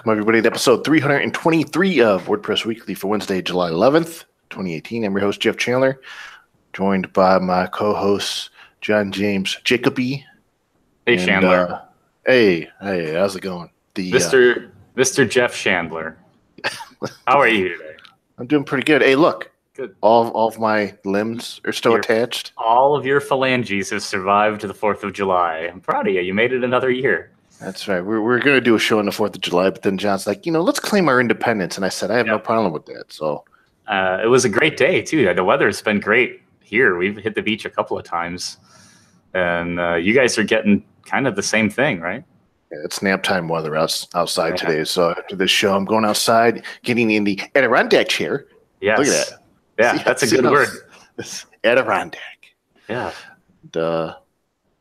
Welcome, everybody, to episode 323 of WordPress Weekly for Wednesday, July 11th, 2018. I'm your host, Jeff Chandler, joined by my co-hosts, John James Jacoby. Hey, Chandler. Hey, how's it going? Mr. Jeff Chandler. How are you today? I'm doing pretty good. Hey, look. Good. All of my limbs are still attached. All of your phalanges have survived to the 4th of July. I'm proud of you. You made it another year. That's right. We're going to do a show on the 4th of July, but then John's like, let's claim our independence. And I said, I have no problem with that. So it was a great day, too. The weather's been great here. We've hit the beach a couple of times. And you guys are getting kind of the same thing, right? Yeah, it's nap time weather outside today. So after this show, I'm going outside, getting in the Adirondack chair. Yes. Look at that. Yeah, that's a good word. Adirondack. Yeah.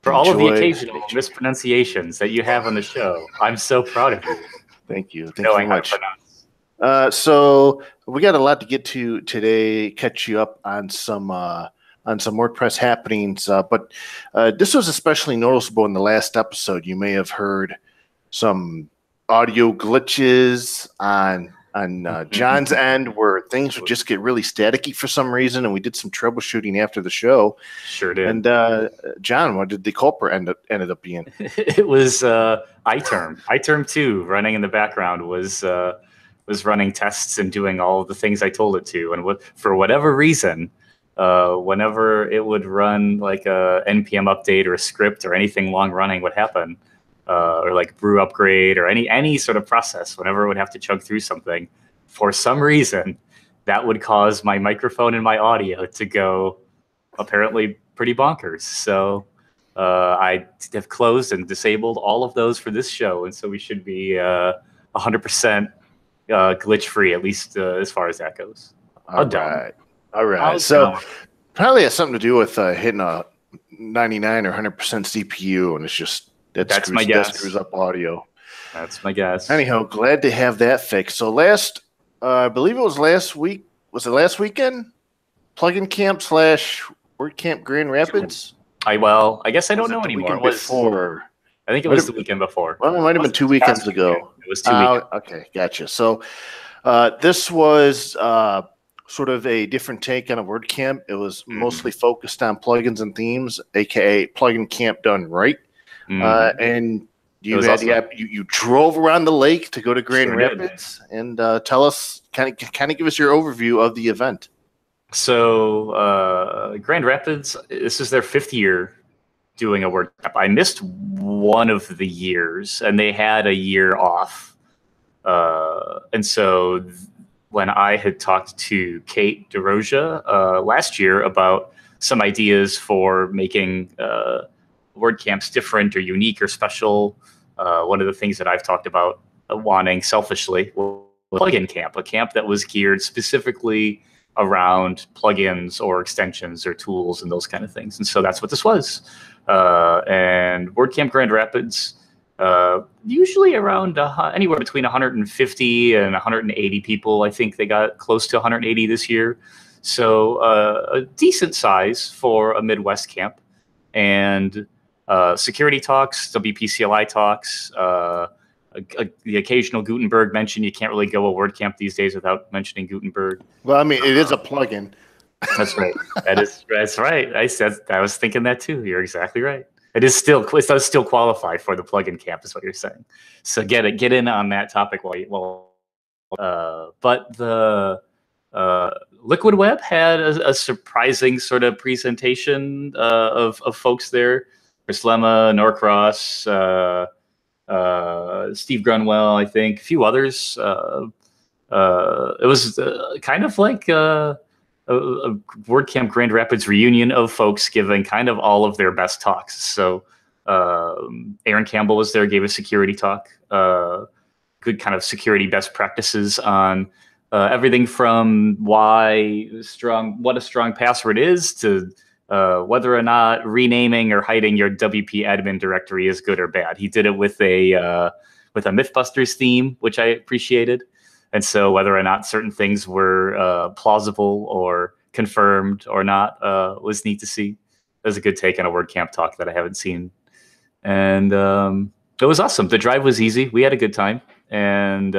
For all of the occasional mispronunciations that you have on the show, I'm so proud of you. Thank you. Thank you very much. So we got a lot to get to today. Catch you up on some WordPress happenings. But this was especially noticeable in the last episode. You may have heard some audio glitches on John's end where things would just get really staticky for some reason, and we did some troubleshooting after the show. Sure did. And John, what did the culprit ended up being? It was iTerm. iTerm 2 running in the background was running tests and doing all of the things I told it to. And for whatever reason, whenever it would run like a NPM update or a script or anything long running would happen, or like brew upgrade or any sort of process, whenever it would have to chug through something, for some reason, that would cause my microphone and my audio to go apparently pretty bonkers. So I have closed and disabled all of those for this show, and so we should be 100% glitch free, at least as far as that goes. All right. So probably has something to do with hitting a 99 or 100% CPU, and it's just that screws up audio. That's my guess. Anyhow, glad to have that fixed. So I believe it was last week. Was it last weekend? Plugin Camp / WordCamp Grand Rapids? I guess I don't know anymore. Before. I think it was the weekend before. Well, it might have been 2 weekends ago. It was 2 weekends. Okay, gotcha. So this was sort of a different take on a WordCamp. It was mostly focused on plugins and themes, aka Plugin Camp done right. And you had awesome. You drove around the lake to go to Grand Rapids and tell us, kind of give us your overview of the event. So Grand Rapids, this is their 5th year doing a WordCamp. I missed one of the years, and they had a year off. And so when I had talked to Kate DeRoja last year about some ideas for making WordCamps different or unique or special, one of the things that I've talked about wanting selfishly was Plugin Camp, a camp that was geared specifically around plugins or extensions or tools and those kind of things. And so that's what this was. And WordCamp Grand Rapids, usually around anywhere between 150 and 180 people. I think they got close to 180 this year. So a decent size for a Midwest camp. And security talks, WP-CLI talks, the occasional Gutenberg mention. You can't really go a WordCamp these days without mentioning Gutenberg. Well, I mean, it is a plugin. That's right. That's right. I was thinking that too. You're exactly right. It does still qualify for the plugin camp, is what you're saying. So get in on that topic but the Liquid Web had a surprising sort of presentation of folks there. Chris Lemma, Norcross, Steve Grunwell, I think, a few others. It was kind of like a WordCamp Grand Rapids reunion of folks giving kind of all of their best talks. So Aaron Campbell was there, gave a security talk, good kind of security best practices on everything from what a strong password is to whether or not renaming or hiding your WP admin directory is good or bad. He did it with a Mythbusters theme, which I appreciated. And so whether or not certain things were plausible or confirmed or not was neat to see. It was a good take on a WordCamp talk that I haven't seen. And it was awesome. The drive was easy. We had a good time. and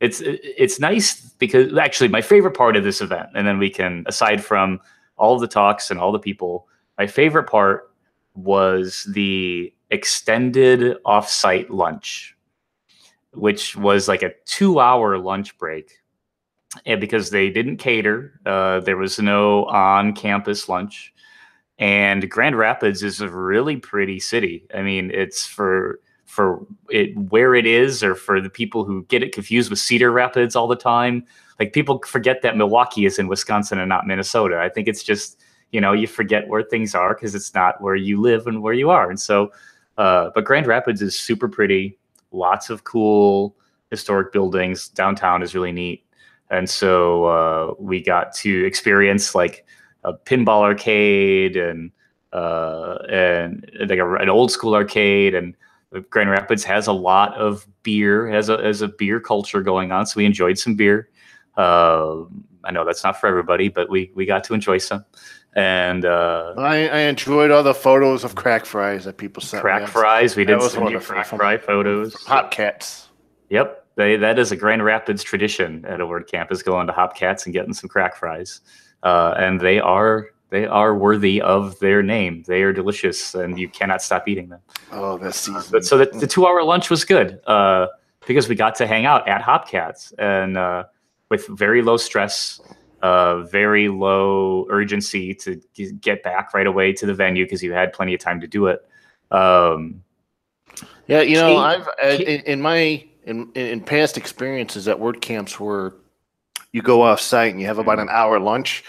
it's nice because actually my favorite part of this event, and then we can, aside from all of the talks and all the people, my favorite part was the extended off-site lunch, which was like a 2-hour lunch break. And because they didn't cater, there was no on-campus lunch. And Grand Rapids is a really pretty city. I mean, it's for it where it is, or for the people who get it confused with Cedar Rapids all the time. Like, people forget that Milwaukee is in Wisconsin and not Minnesota. I think it's just, you forget where things are because it's not where you live and where you are. And so, but Grand Rapids is super pretty. Lots of cool historic buildings. Downtown is really neat. And so we got to experience like a pinball arcade and like an old school arcade. And Grand Rapids has a lot of beer, has a beer culture going on. So we enjoyed some beer. I know that's not for everybody, but we got to enjoy some. And I enjoyed all the photos of crack fries that people sent. Crack fries. We did some crack fry photos. Hopcats. Yep. That is a Grand Rapids tradition at a WordCamp, is going to Hopcats and getting some crack fries. And they are worthy of their name. They are delicious, and you cannot stop eating them. Oh, that's season. But so the 2-hour lunch was good because we got to hang out at Hopcats and with very low stress, very low urgency to get back right away to the venue because you had plenty of time to do it. In past experiences at WordCamps where you go off site and you have about an hour lunch,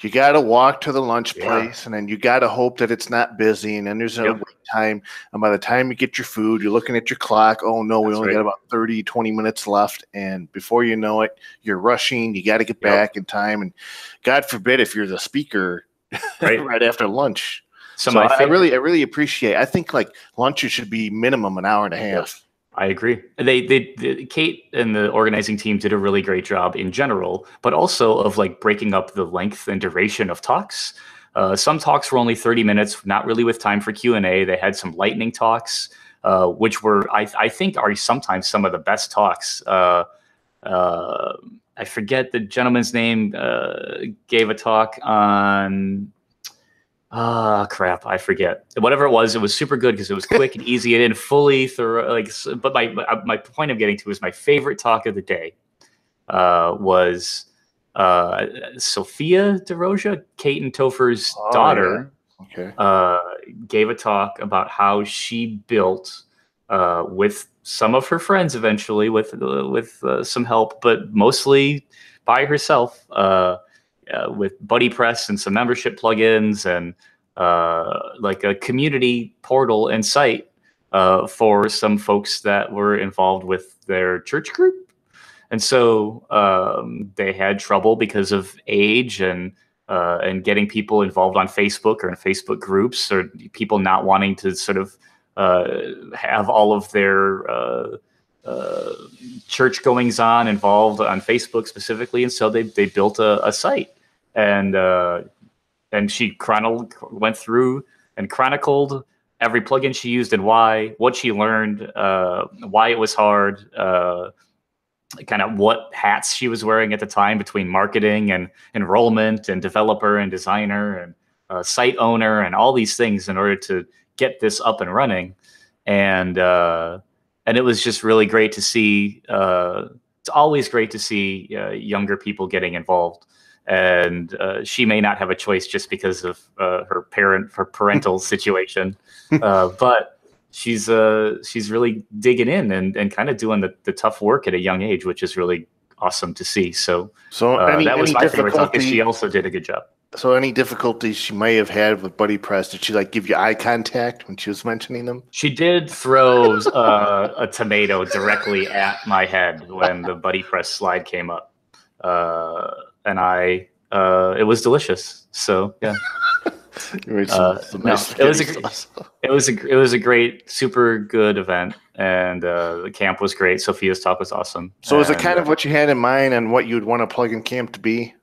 you got to walk to the lunch place, and then you got to hope that it's not busy, and then there's a wait time. And by the time you get your food, you're looking at your clock. Oh no, we only got about 20 minutes left. And before you know it, you're rushing. You got to get back in time. And God forbid if you're the speaker right after lunch. So I really appreciate. I think like lunches should be minimum an hour and a half. I agree. Kate and the organizing team did a really great job in general, but also of like breaking up the length and duration of talks. Some talks were only 30 minutes, not really with time for Q&A. They had some lightning talks, which were, I think, are sometimes some of the best talks. I forget the gentleman's name, gave a talk on... crap, I forget. Whatever it was super good because it was quick and easy. It didn't fully thorough. But my point I'm getting to is my favorite talk of the day was Sophia DeRoja, Kate and Topher's daughter. Yeah. Okay. Gave a talk about how she built with some of her friends eventually, with some help, but mostly by herself. With BuddyPress and some membership plugins and like a community portal and site for some folks that were involved with their church group. And so they had trouble because of age and getting people involved on Facebook or in Facebook groups, or people not wanting to sort of have all of their church goings on involved on Facebook specifically. And so they built a site, and she went through and chronicled every plugin she used and why, what she learned, why it was hard, kind of what hats she was wearing at the time between marketing and enrollment and developer and designer and site owner and all these things in order to get this up and running. And it was just really great to see. It's always great to see younger people getting involved. And she may not have a choice just because of her parental situation, but she's really digging in and kind of doing the tough work at a young age, which is really awesome to see. So that was my favorite talk, because she also did a good job. So any difficulties she may have had with BuddyPress, did she like give you eye contact when she was mentioning them? She did throw a tomato directly at my head when the BuddyPress slide came up. And it was delicious. So yeah. It was a great, super good event, and the camp was great. Sophia's talk was awesome. So is it kind of what you had in mind and what you'd want a plugin camp to be?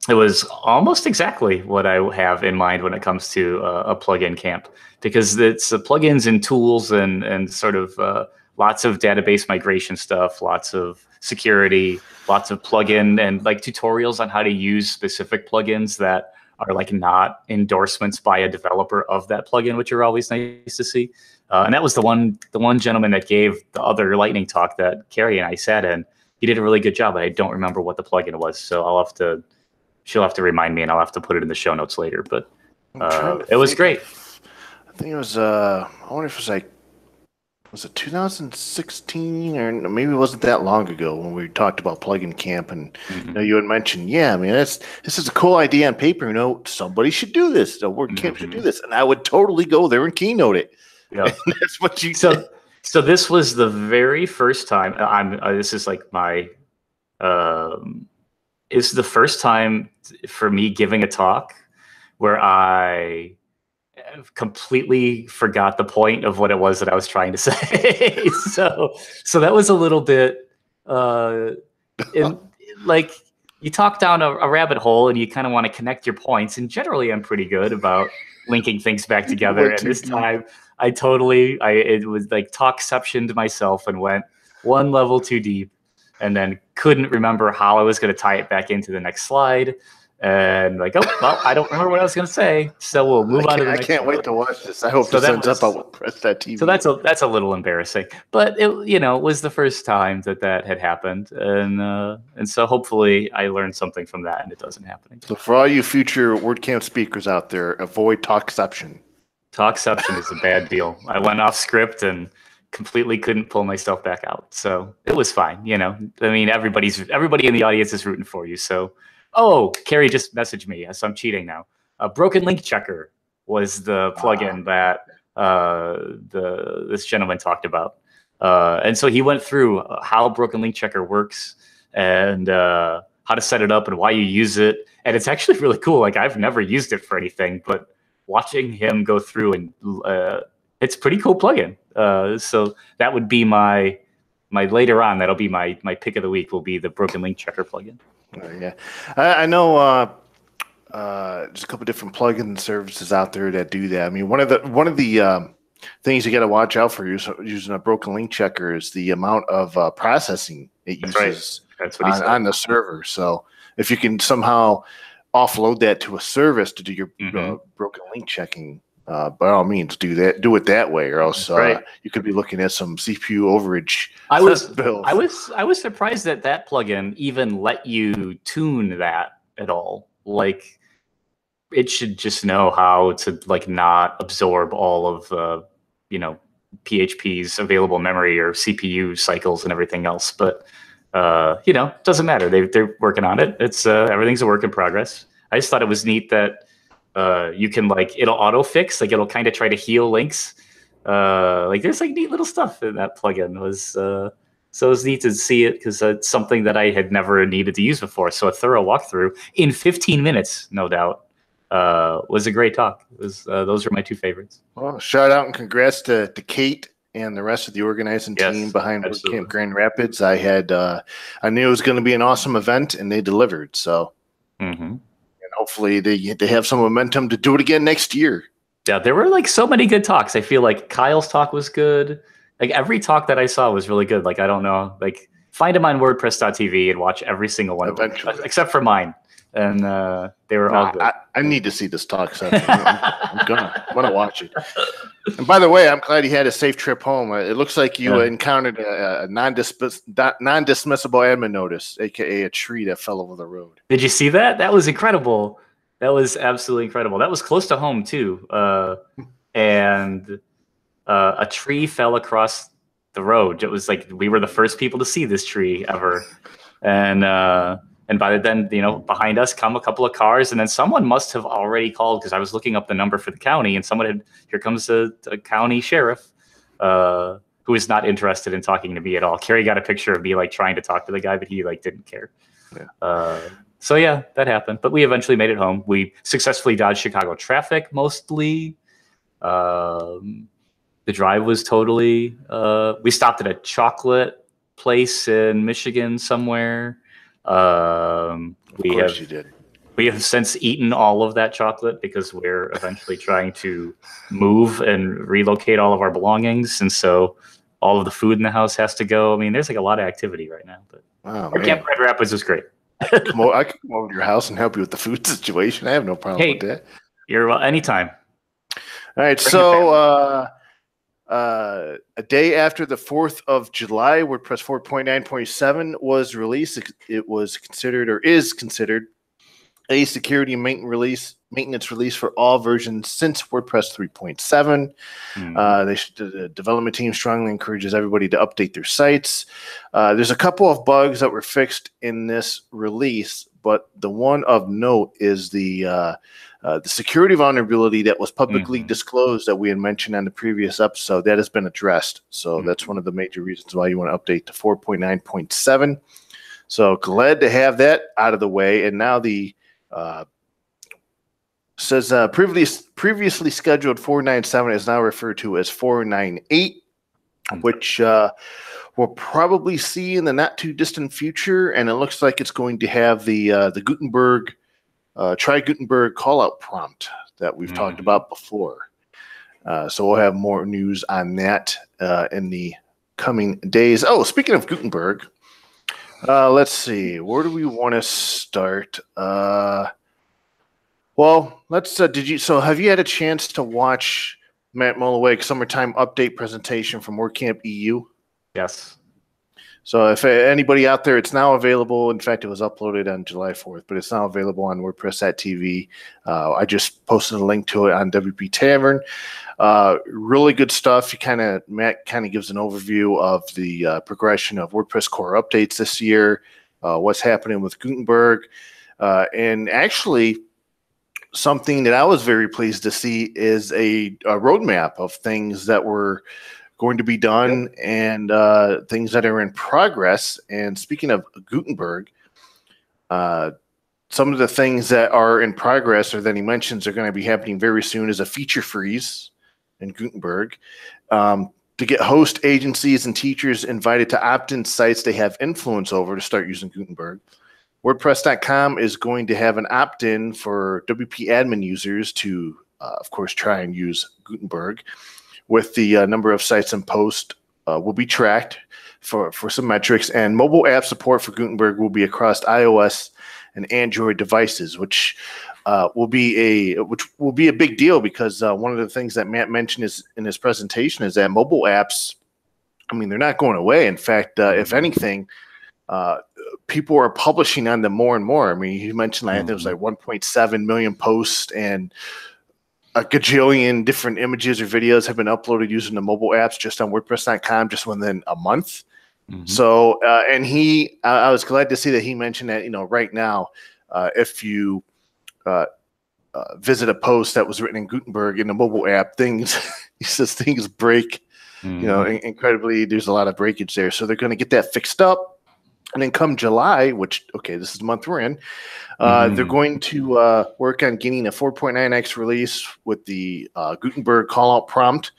It was almost exactly what I have in mind when it comes to a plugin camp, because it's plugins and tools and sort of lots of database migration stuff, lots of security, lots of plugin and like tutorials on how to use specific plugins that are like not endorsements by a developer of that plugin, which are always nice to see. And that was the one gentleman that gave the other lightning talk that Carrie and I sat in. He did a really good job, but I don't remember what the plugin was, so she'll have to remind me, and I'll have to put it in the show notes later. But it was great. I think it was. I wonder if it was like, was it 2016 or maybe it wasn't that long ago when we talked about plugin camp, and you had mentioned, yeah, I mean, this is a cool idea on paper. Somebody should do this. The WordCamp should do this, and I would totally go there and keynote it. Yeah, that's what you said. So this was the very first time. This is like my. It's the first time for me giving a talk where I completely forgot the point of what it was that I was trying to say. so that was a little bit like you talk down a rabbit hole and you kind of want to connect your points. And generally, I'm pretty good about linking things back together. And this time, it was like talkceptioned myself and went one level too deep, and then couldn't remember how I was going to tie it back into the next slide. And like, oh, well, I don't remember what I was going to say. So we'll move on to the next. I can't wait to watch this. I hope this ends up on WordPress.tv. So that's a little embarrassing, but it was the first time that had happened, and so hopefully I learned something from that, and it doesn't happen again. So for all you future WordCamp speakers out there, avoid talkception. Talkception is a bad deal. I went off script and completely couldn't pull myself back out. So it was fine. I mean, everybody in the audience is rooting for you. So, Carrie just messaged me, so I'm cheating now. Broken Link Checker was the plugin that this gentleman talked about. And so he went through how Broken Link Checker works and how to set it up and why you use it. And it's actually really cool. Like, I've never used it for anything, but watching him go through and it's a pretty cool plugin. So that would be my later on. That'll be my pick of the week. Will be the Broken Link Checker plugin. Yeah, I know. There's a couple different plugin services out there that do that. I mean, one of the things you got to watch out for using a Broken Link Checker is the amount of processing it uses That's what he said. On the server. So if you can somehow offload that to a service to do your broken link checking, by all means do it that way, or else you could be looking at some CPU overage. I was surprised that plugin even let you tune that at all. Like, it should just know how to like not absorb all of PHP's available memory or CPU cycles and everything else. But doesn't matter. They're working on it. It's everything's a work in progress. I just thought it was neat that you can it'll auto fix, it'll kind of try to heal links. There's neat little stuff in that plugin. So it was neat to see it because it's something that I had never needed to use before. So a thorough walkthrough in 15 minutes, no doubt, was a great talk. It was those are my two favorites. Well, shout out and congrats to Kate and the rest of the organizing team behind WordCamp Grand Rapids. I knew it was going to be an awesome event, and they delivered. So, and hopefully they have some momentum to do it again next year. Yeah, there were so many good talks. I feel like Kyle's talk was good. Every talk that I saw was really good. I don't know, find them on WordPress.tv and watch every single one, except for mine. And they were all good. I need to see this talk. So I'm gonna watch it. And by the way, I'm glad you had a safe trip home. It looks like you encountered a non-dismissible admin notice, aka a tree that fell over the road. Did you see that? That was incredible. That was absolutely incredible. That was close to home too. And a tree fell across the road. It was we were the first people to see this tree ever. And by then, behind us come a couple of cars, and then someone must have already called, because I was looking up the number for the county, and here comes a county sheriff who is not interested in talking to me at all. Carrie got a picture of me trying to talk to the guy, but he didn't care. Yeah. So yeah, that happened. But we eventually made it home. We successfully dodged Chicago traffic mostly. The drive was totally. We stopped at a chocolate place in Michigan somewhere. Of course you did. We have since eaten all of that chocolate because we're eventually trying to move and relocate all of our belongings, and so all of the food in the house has to go. I mean, there's like a lot of activity right now. But our camp in Red Rapids is great. I could come over to your house and help you with the food situation. I have no problem with that. You're anytime. All right, so a day after the 4th of July, WordPress 4.9.7 was released. It was considered, or is considered, a security maintenance release for all versions since WordPress 3.7. The development team strongly encourages everybody to update their sites. There's a couple of bugs that were fixed in this release, but the one of note is the security vulnerability that was publicly disclosed that we had mentioned on the previous episode. That has been addressed. So that's one of the major reasons why you want to update to 4.9.7. So glad to have that out of the way. And now the says previously scheduled 497 is now referred to as 498, which we'll probably see in the not too distant future. And it looks like it's going to have the Gutenberg try Gutenberg callout prompt that we've talked about before. So we'll have more news on that in the coming days. Oh, speaking of Gutenberg, let's see. Where do we want to start? Well, let's. So have you had a chance to watch Matt Mullenweg's summertime update presentation from WordCamp EU? Yes. So if anybody out there, it's now available. In fact, it was uploaded on July 4th, but it's now available on WordPress.tv. I just posted a link to it on WP Tavern. Really good stuff. Matt kind of gives an overview of the progression of WordPress core updates this year, what's happening with Gutenberg, and actually something that I was very pleased to see is a roadmap of things that were going to be done and things that are in progress. And speaking of Gutenberg, some of the things that are in progress or that he mentions are going to be happening very soon is a feature freeze in Gutenberg. To get host agencies and teachers invited to opt-in sites they have influence over to start using Gutenberg. WordPress.com is going to have an opt-in for WP admin users to, of course, try and use Gutenberg. With the number of sites and posts will be tracked for some metrics, and mobile app support for Gutenberg will be across iOS and Android devices, which will be a big deal because one of the things that Matt mentioned in his presentation is that mobile apps, I mean, they're not going away. In fact, if anything, people are publishing on them more and more. I mean, you mentioned I think it was like 1.7 million posts and a gajillion different images or videos have been uploaded using the mobile apps just on WordPress.com just within a month. So, and I was glad to see that he mentioned that, right now, if you visit a post that was written in Gutenberg in the mobile app, he says things break, incredibly. There's a lot of breakage there. So they're going to get that fixed up. And then come July, this is the month we're in, they're going to work on getting a 4.9x release with the Gutenberg callout prompt,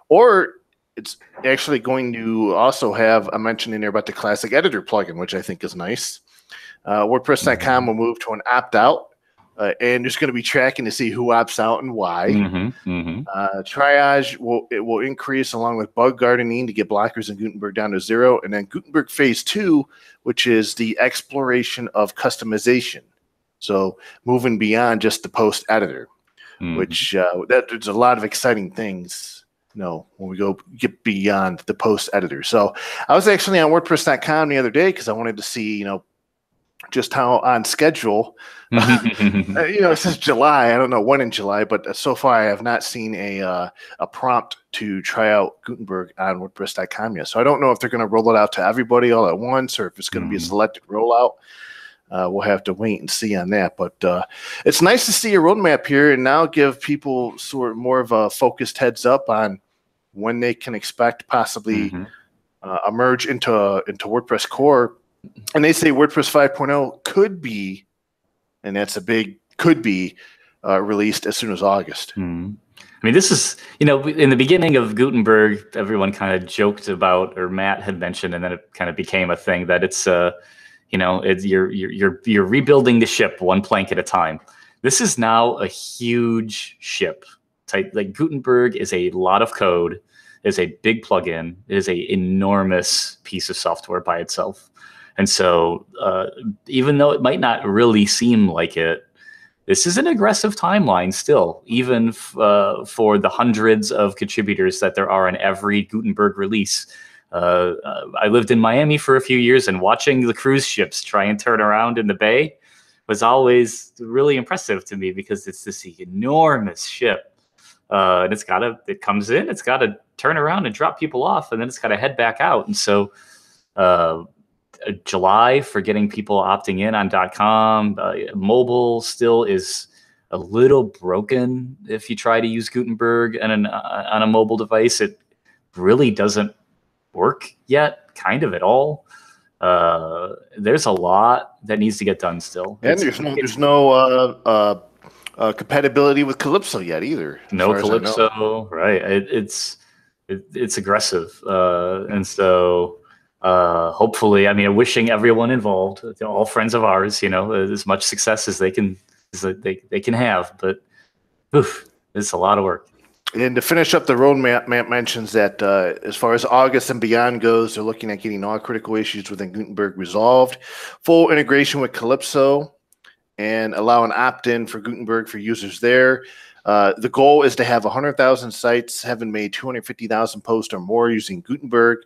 or it's actually going to also have a mention in there about the classic editor plugin, which I think is nice. WordPress.com will move to an opt-out, and there's going to be tracking to see who opts out and why. Triage will increase along with bug gardening to get blockers in Gutenberg down to 0, and then Gutenberg Phase 2, which is the exploration of customization. So moving beyond just the post editor, which there's a lot of exciting things, when we get beyond the post editor. So I was actually on WordPress.com the other day because I wanted to see, just how on schedule, it says July. I don't know when in July, but so far I have not seen a prompt to try out Gutenberg on WordPress.com yet. So I don't know if they're going to roll it out to everybody all at once or if it's going to be a selected rollout. We'll have to wait and see on that. But it's nice to see a roadmap here and now give people sort of more of a focused heads up on when they can expect possibly emerge into WordPress core. And they say WordPress 5.0 could be, and that's a big could be, released as soon as August. I mean, this is, in the beginning of Gutenberg, everyone kind of joked about, or Matt had mentioned, and then it kind of became a thing that it's you're rebuilding the ship one plank at a time. This is now a huge ship. Like Gutenberg is a lot of code, is a big plugin, is a enormous piece of software by itself. And so even though it might not really seem like it, this is an aggressive timeline still, even for the hundreds of contributors that there are in every Gutenberg release. I lived in Miami for a few years, and watching the cruise ships try and turn around in the bay was always really impressive to me, because it's this enormous ship. And it comes in, it's got to turn around and drop people off, and then it's got to head back out. And so July for getting people opting in on .com. Mobile still is a little broken if you try to use Gutenberg on a mobile device. It really doesn't work yet, kind of at all. There's a lot that needs to get done still. And there's no compatibility with Calypso yet either. No Calypso, right? It's aggressive, and so. Hopefully, I mean, wishing everyone involved, all friends of ours, as much success as they can have. But it's a lot of work. And to finish up the roadmap, Matt mentions that as far as August and beyond goes, they're looking at getting all critical issues within Gutenberg resolved, full integration with Calypso, and allow an opt-in for Gutenberg for users there. The goal is to have 100,000 sites having made 250,000 posts or more using Gutenberg.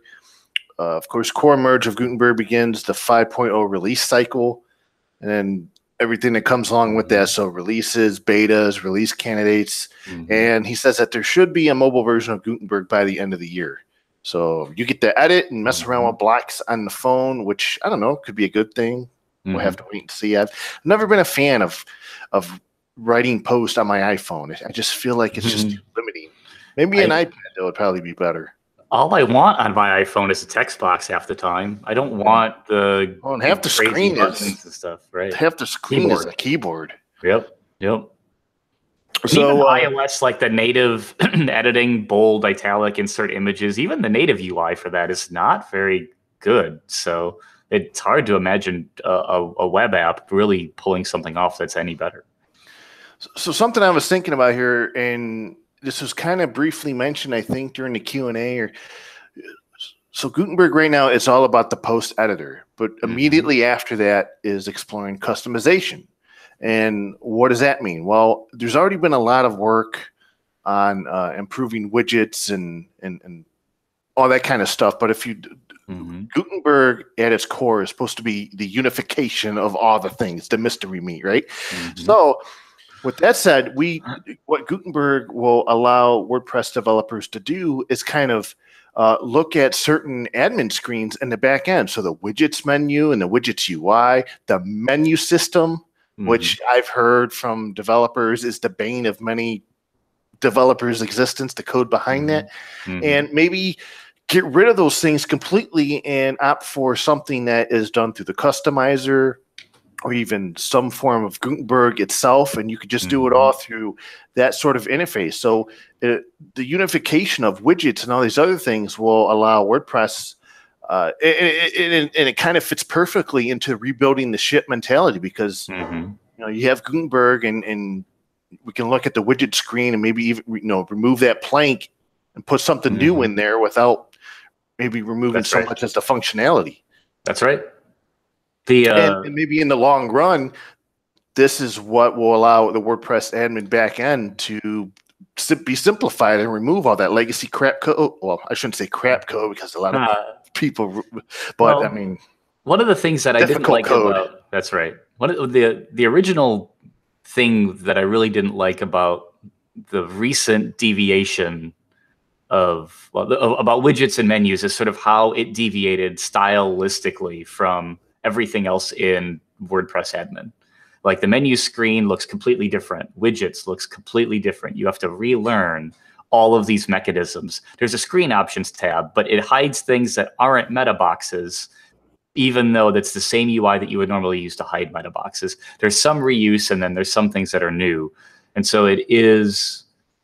Of course, core merge of Gutenberg begins the 5.0 release cycle, and then everything that comes along with that. So releases, betas, release candidates. And he says that there should be a mobile version of Gutenberg by the end of the year. So you get to edit and mess around with blocks on the phone, which, I don't know, could be a good thing. We'll have to wait and see. I've never been a fan of writing posts on my iPhone. I just feel like it's just too limiting. Maybe an iPad, though, would probably be better. All I want on my iPhone is a text box half the time. I don't want half the screen buttons and stuff, right? Half the screen is a keyboard. Yep. So even iOS, like the native editing, bold, italic, insert images, even the native UI for that is not very good. So it's hard to imagine a web app really pulling something off that's any better. So something I was thinking about here, and this was kind of briefly mentioned, I think, during the Q&A. So Gutenberg right now is all about the post editor, but immediately after that is exploring customization. And what does that mean? Well, there's already been a lot of work on improving widgets and all that kind of stuff. But if you Gutenberg at its core is supposed to be the unification of all the things, the mystery meat, right? So with that said, what Gutenberg will allow WordPress developers to do is kind of look at certain admin screens in the back end. So the widgets menu and the widgets UI, the menu system, which I've heard from developers is the bane of many developers' existence, the code behind that. And maybe get rid of those things completely and opt for something that is done through the customizer, or even some form of Gutenberg itself, and you could just do it all through that sort of interface. So the unification of widgets and all these other things will allow WordPress, and it kind of fits perfectly into rebuilding the ship mentality, because you have Gutenberg, and we can look at the widget screen and maybe even remove that plank and put something new in there without maybe removing much as the functionality. That's right. And maybe in the long run, this is what will allow the WordPress admin backend to be simplified and remove all that legacy crap code. Well, I shouldn't say crap code, because a lot of people, but I mean, one of the things that I didn't like about one of the original thing that I really didn't like about the recent deviation about widgets and menus is sort of how it deviated stylistically from everything else in WordPress admin. Like the menu screen looks completely different. Widgets looks completely different. You have to relearn all of these mechanisms. There's a screen options tab, but it hides things that aren't meta boxes, even though that's the same UI that you would normally use to hide meta boxes. There's some reuse, and then there's some things that are new. And so it is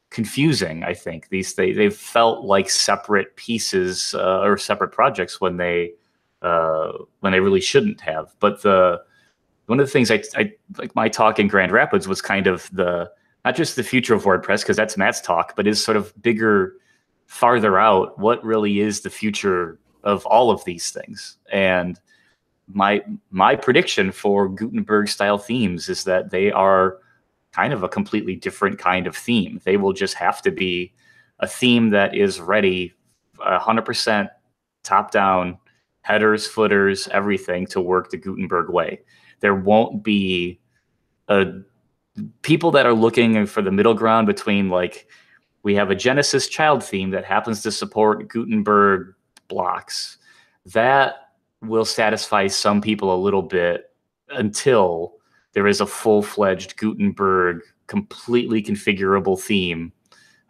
confusing, I think. They've felt like separate pieces or separate projects when they when they really shouldn't have. But one of the things I like my talk in Grand Rapids was kind of not just the future of WordPress, because that's Matt's talk, but is sort of bigger, farther out. What really is the future of all of these things? And my prediction for Gutenberg style themes is that they are kind of a completely different kind of theme. They will just have to be a theme that is ready 100% top down, headers, footers, everything to work the Gutenberg way. There won't be people that are looking for the middle ground between, like, we have a Genesis child theme that happens to support Gutenberg blocks. That will satisfy some people a little bit until there is a full-fledged Gutenberg, completely configurable theme,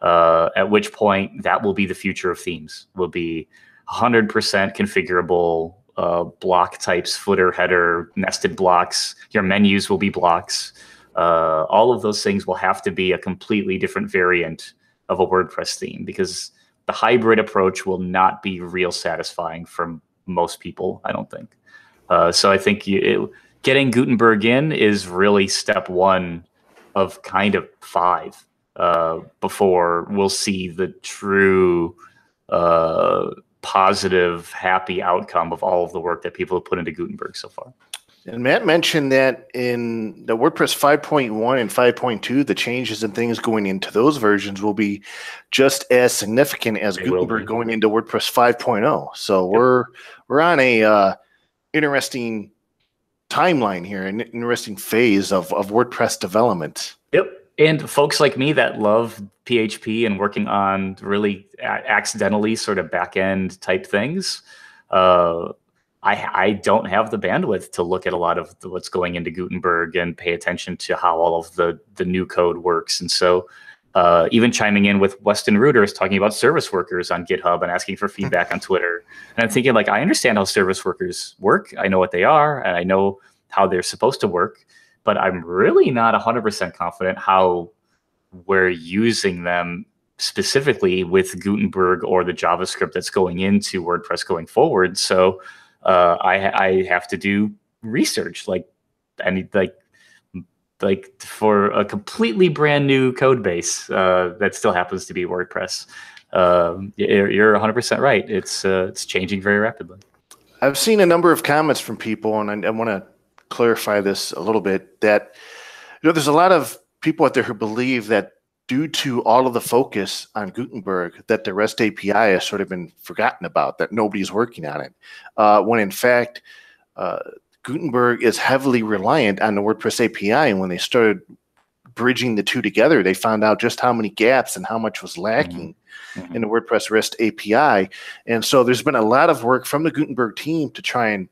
at which point that will be the future of themes, will be 100% configurable block types, footer, header, nested blocks. Your menus will be blocks. All of those things will have to be a completely different variant of a WordPress theme, because the hybrid approach will not be real satisfying for most people, I don't think. So I think getting Gutenberg in is really step one of kind of 5 before we'll see the true positive, happy outcome of all of the work that people have put into Gutenberg so far. And Matt mentioned that in the WordPress 5.1 and 5.2, the changes and things going into those versions will be just as significant as Gutenberg going into WordPress 5.0. So we're on a interesting timeline here, an interesting phase of WordPress development. Yep. And folks like me that love PHP and working on really accidentally sort of back-end type things, I don't have the bandwidth to look at a lot of what's going into Gutenberg and pay attention to how all of the new code works. And so even chiming in with Weston Reuters talking about service workers on GitHub and asking for feedback on Twitter. And I'm thinking, like, I understand how service workers work. I know what they are, and I know how they're supposed to work, but I'm really not 100% confident how we're using them specifically with Gutenberg or the JavaScript that's going into WordPress going forward. So I have to do research, like for a completely brand new code base that still happens to be WordPress. You're 100% right. It's changing very rapidly. I've seen a number of comments from people, and I want to clarify this a little bit, that there's a lot of people out there who believe that due to all of the focus on Gutenberg, that the REST API has sort of been forgotten about, that nobody's working on it, when in fact Gutenberg is heavily reliant on the WordPress API. And when they started bridging the two together, they found out just how many gaps and how much was lacking in the WordPress REST API. And so there's been a lot of work from the Gutenberg team to try and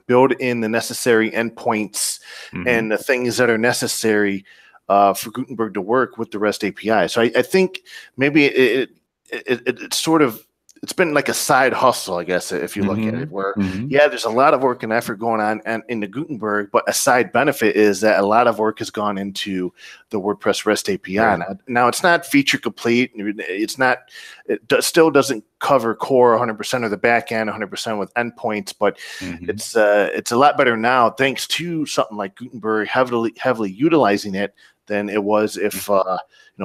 build in the necessary endpoints and the things that are necessary for Gutenberg to work with the REST API. So I think maybe it's sort of, it's been like a side hustle, I guess, if you look at it, where, yeah, there's a lot of work and effort going on in the Gutenberg, but a side benefit is that a lot of work has gone into the WordPress REST API. Right. Now, it's not feature complete. It's not, still doesn't cover core 100% of the back end, 100% with endpoints, but it's a lot better now thanks to something like Gutenberg heavily utilizing it than it was if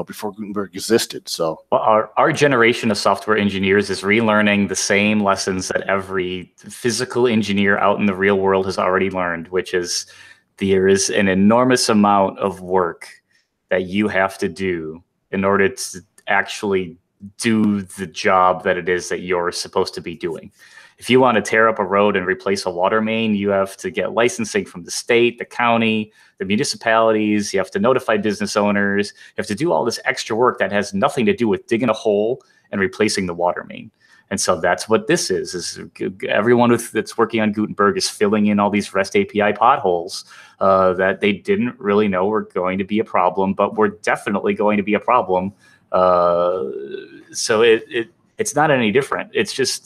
before Gutenberg existed. So our generation of software engineers is relearning the same lessons that every physical engineer out in the real world has already learned, which is there is an enormous amount of work that you have to do in order to actually do the job that it is that you're supposed to be doing. If you want to tear up a road and replace a water main, you have to get licensing from the state, the county, the municipalities. You have to notify business owners. You have to do all this extra work that has nothing to do with digging a hole and replacing the water main. And so that's what this is everyone that's working on Gutenberg is filling in all these REST API potholes that they didn't really know were going to be a problem, but were definitely going to be a problem. So it's not any different. It's just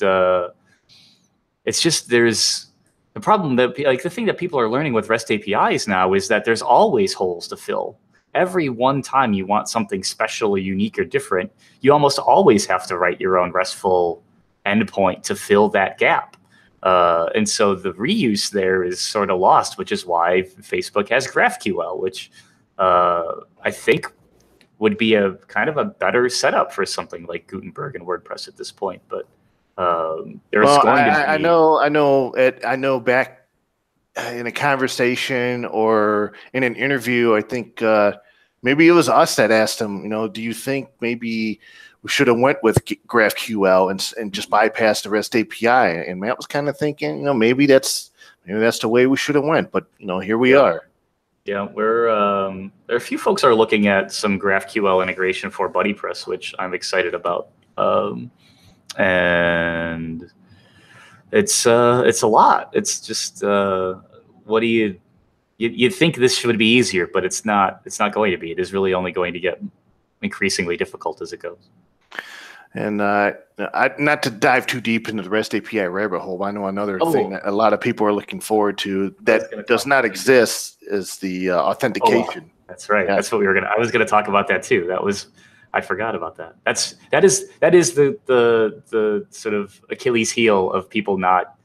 there's the problem that, like, the thing that people are learning with REST APIs now is that there's always holes to fill. Every one time you want something special or unique or different, you almost always have to write your own RESTful endpoint to fill that gap. And so the reuse there is sort of lost, which is why Facebook has GraphQL, which I think would be a kind of a better setup for something like Gutenberg and WordPress at this point. But there's going to be. I know. Back in a conversation or in an interview, I think maybe it was us that asked him. Do you think maybe we should have went with GraphQL and just bypassed the REST API? And Matt was kind of thinking, maybe that's the way we should have went. But here we are. Yeah, there are a few folks are looking at some GraphQL integration for BuddyPress, which I'm excited about. And it's a lot. It's just what do you'd think this should be easier, but it's not going to be. It is really only going to get increasingly difficult as it goes. And not to dive too deep into the REST API rabbit hole, I know another thing that a lot of people are looking forward to that does not exist is the authentication. That's right. Yeah. That's what I was gonna talk about that too. I forgot about that. That is the sort of Achilles heel of people not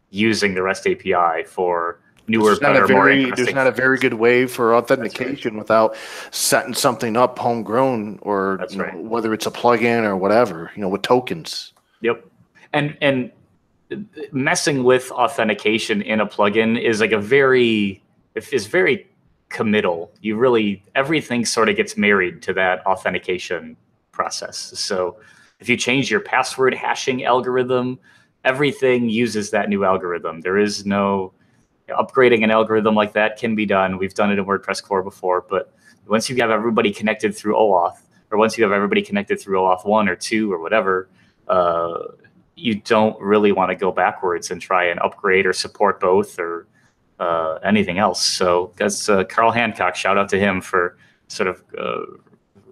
using the REST API for newer, there's not a very good way for authentication without setting something up homegrown or whether it's a plugin or whatever, with tokens. Yep. And messing with authentication in a plugin is like very committal. Everything sort of gets married to that authentication process. So if you change your password hashing algorithm, everything uses that new algorithm. There is no upgrading an algorithm like that can be done. We've done it in WordPress core before, but once you have everybody connected through OAuth, or once you have everybody connected through OAuth 1 or 2 or whatever, you don't really want to go backwards and try and upgrade or support both or anything else. So that's Carl Hancock. Shout out to him for sort of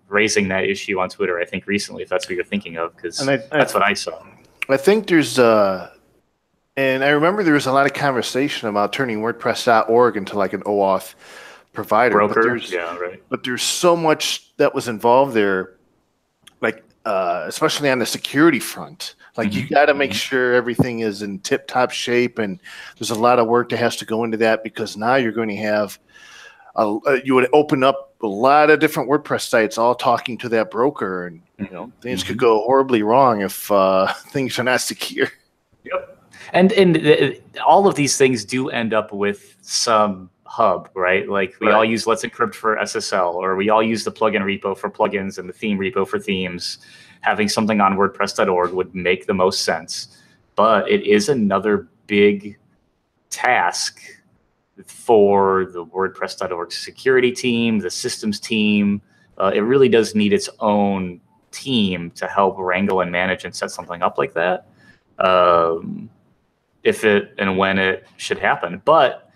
raising that issue on Twitter, I think recently, if that's what you're thinking of, because that's what I saw. I think there's and I remember there was a lot of conversation about turning WordPress.org into like an OAuth provider. Broker, But there's so much that was involved there, like especially on the security front. Like you got to make sure everything is in tip-top shape, and there's a lot of work that has to go into that because now you're going to have you would open up a lot of different WordPress sites all talking to that broker, and things could go horribly wrong if things are not secure. Yep. And all of these things do end up with some hub, right? Like we all use Let's Encrypt for SSL, or we all use the plugin repo for plugins and the theme repo for themes. Having something on WordPress.org would make the most sense, but it is another big task for the WordPress.org security team, the systems team. It really does need its own team to help wrangle and manage and set something up like that. If it and when it should happen. But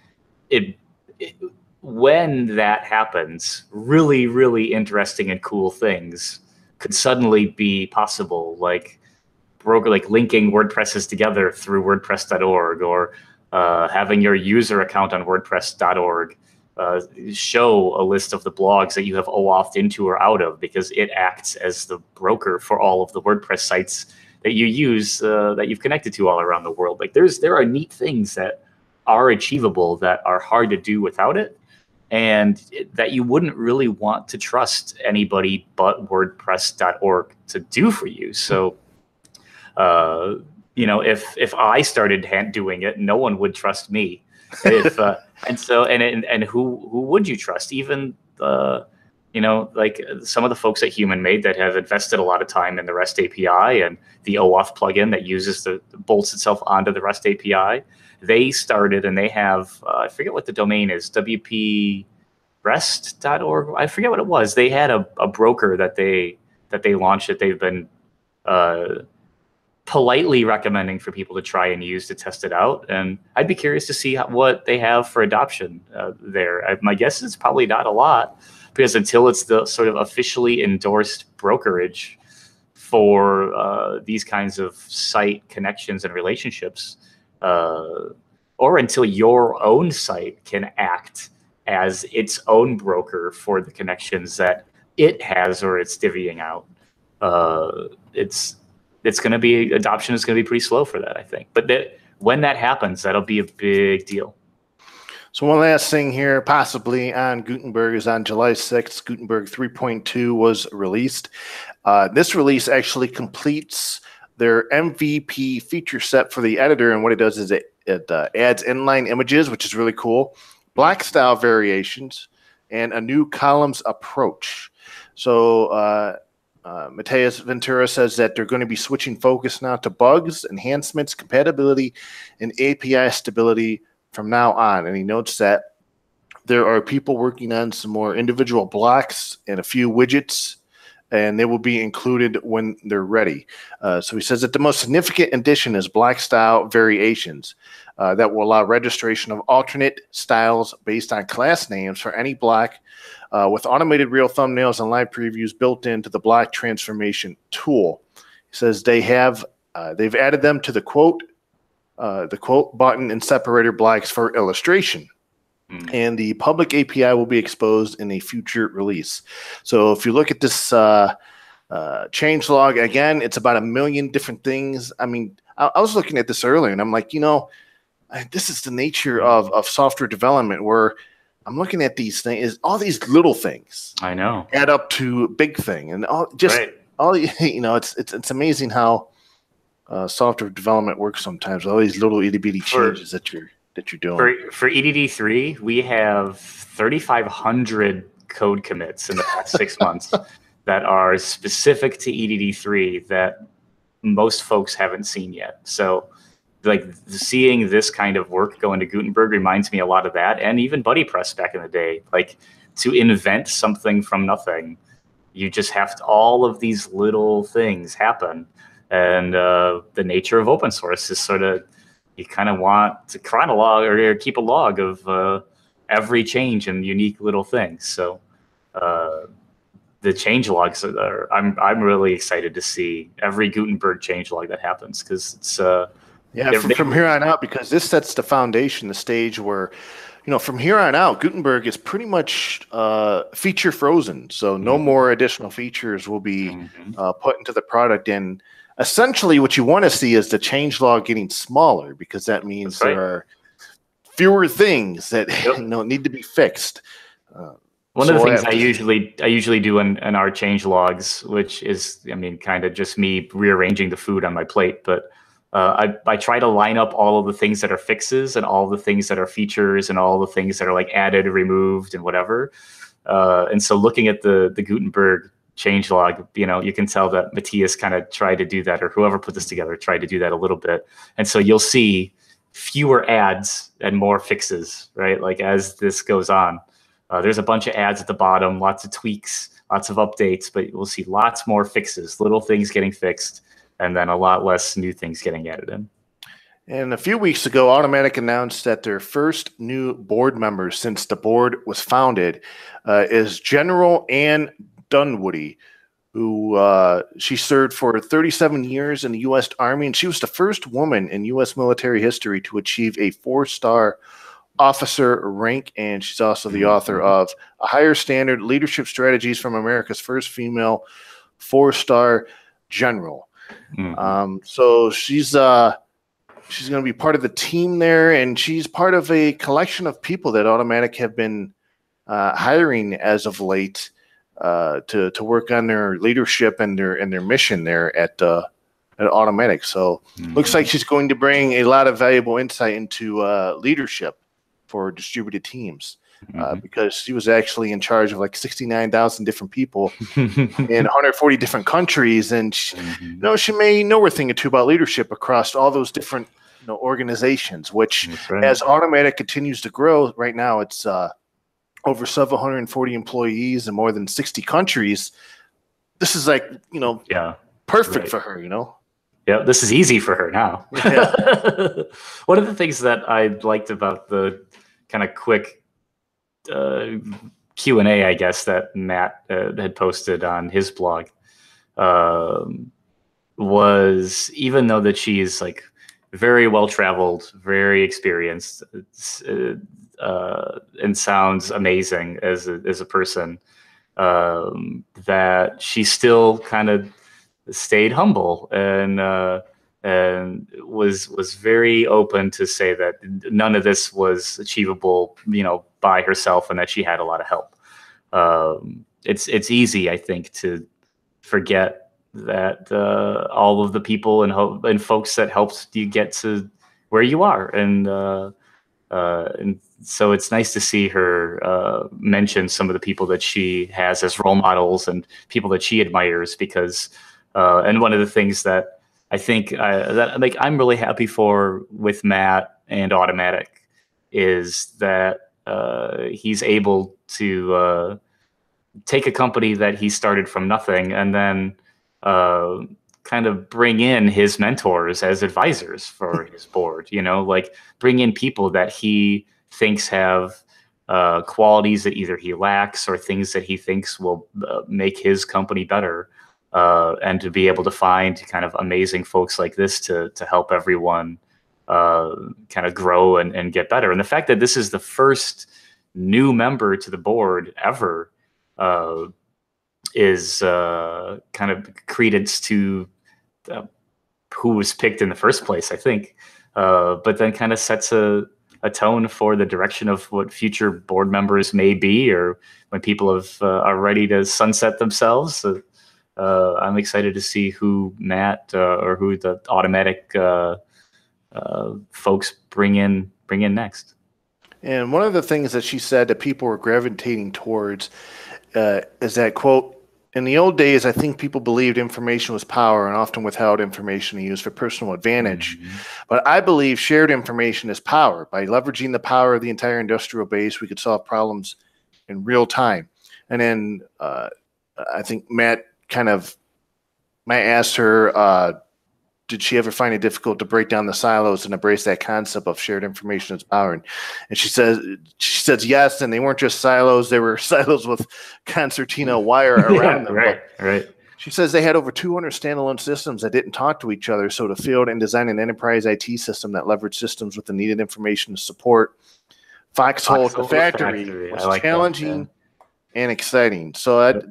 when that happens, really, really interesting and cool things could suddenly be possible, like linking WordPresses together through WordPress.org, or having your user account on WordPress.org show a list of the blogs that you have OAuthed into or out of, because it acts as the broker for all of the WordPress sites that you use, that you've connected to all around the world. Like there are neat things that are achievable that are hard to do without it, and that you wouldn't really want to trust anybody but WordPress.org to do for you. So, if I started doing it, no one would trust me. And who would you trust? Even like some of the folks at Human Made that have invested a lot of time in the REST API and the OAuth plugin that bolts itself onto the REST API. They started, and they have, I forget what the domain is, wprest.org. I forget what it was. They had a broker that they launched that they've been politely recommending for people to try and use to test it out. And I'd be curious to see what they have for adoption there. My guess is probably not a lot, because until it's the sort of officially endorsed brokerage for these kinds of site connections and relationships, or until your own site can act as its own broker for the connections that it has or it's divvying out, adoption is going to be pretty slow for that, I think. But when that happens, that'll be a big deal. So one last thing here, possibly on Gutenberg, is on July 6th, Gutenberg 3.2 was released. This release actually completes their MVP feature set for the editor, and what it does is it adds inline images, which is really cool, black style variations, and a new columns approach. So Mateus Ventura says that they're going to be switching focus now to bugs, enhancements, compatibility, and API stability from now on. And he notes that there are people working on some more individual blocks and a few widgets, and they will be included when they're ready. So he says that the most significant addition is black style variations that will allow registration of alternate styles based on class names for any block with automated real thumbnails and live previews built into the block transformation tool. He says they've added them to the quote button and separator blocks for illustration. And the public API will be exposed in a future release. So if you look at this changelog, again, it's about 1 million different things. I mean, I was looking at this earlier, and I'm like, this is the nature of software development, where I'm looking at these things, all these little things. I know. Add up to a big thing. And it's amazing how software development works sometimes. All these little itty bitty changes that you're doing. For EDD3, we have 3,500 code commits in the past 6 months that are specific to EDD3 that most folks haven't seen yet. So, like, seeing this kind of work go into Gutenberg reminds me a lot of that, and even BuddyPress back in the day. Like, to invent something from nothing, you just have to, all of these little things happen. And the nature of open source is sort of, you kind of want to chronologue or keep a log of every change and unique little things. So the change logs I'm really excited to see every Gutenberg change log that happens, because it's from here on out, because this sets the foundation, the stage where, from here on out, Gutenberg is pretty much feature frozen. So no more additional features will be put into the product. And essentially what you want to see is the changelog getting smaller, because that means there are fewer things that need to be fixed. One of the things I usually do in our change logs, which is, kind of just me rearranging the food on my plate, but I try to line up all of the things that are fixes and all the things that are features and all the things that are like added, removed, and whatever. And so looking at the Gutenberg changelog, you can tell that Matthias kind of tried to do that, or whoever put this together tried to do that a little bit. And so you'll see fewer ads and more fixes, right? Like, as this goes on, there's a bunch of ads at the bottom, lots of tweaks, lots of updates, but we'll see lots more fixes, little things getting fixed, and then a lot less new things getting added in. And a few weeks ago, Automattic announced that their first new board member since the board was founded is General Ann Dunwoody, who she served for 37 years in the U.S. Army, and she was the first woman in U.S. military history to achieve a 4-star officer rank, and she's also the author of A Higher Standard: Leadership Strategies from America's First Female 4-Star General. So she's going to be part of the team there, and she's part of a collection of people that Automattic have been hiring as of late to work on their leadership and their mission there at Automattic. So looks like she's going to bring a lot of valuable insight into leadership for distributed teams. Because she was actually in charge of like 69,000 different people in 140 different countries, and she may know a thing or two about leadership across all those different organizations. Which, as Automattic continues to grow, right now it's over 740 employees in more than 60 countries. This is like perfect for her. Yeah, this is easy for her now. Yeah. One of the things that I liked about the kind of quick Q&A, I guess, that Matt had posted on his blog was, even though that she's like very well traveled, very experienced, and sounds amazing as a person, that she still kind of stayed humble and and was very open to say that none of this was achievable, by herself, and that she had a lot of help. It's easy, I think, to forget that all of the people and folks that helped you get to where you are, and so it's nice to see her mention some of the people that she has as role models and people that she admires, because and one of the things that I think that like I'm really happy for with Matt and Automattic is that he's able to take a company that he started from nothing and then kind of bring in his mentors as advisors for his board, like bring in people that he thinks have qualities that either he lacks or things that he thinks will make his company better. And to be able to find kind of amazing folks like this to help everyone kind of grow and get better. And the fact that this is the first new member to the board ever is kind of credence to who was picked in the first place, I think. But then kind of sets a tone for the direction of what future board members may be, or when people are ready to sunset themselves. I'm excited to see who Matt or who the Automattic folks bring in next. And one of the things that she said that people were gravitating towards is that, quote, "In the old days, I think people believed information was power and often withheld information to use for personal advantage. Mm-hmm. But I believe shared information is power. By leveraging the power of the entire industrial base, we could solve problems in real time." And then I think Matt asked her, did she ever find it difficult to break down the silos and embrace that concept of shared information as power? And she says yes, and they weren't just silos; they were silos with concertina wire around them. Right. She says they had over 200 standalone systems that didn't talk to each other. So to field and design an enterprise IT system that leveraged systems with the needed information to support Foxhole the factory was challenging and exciting. So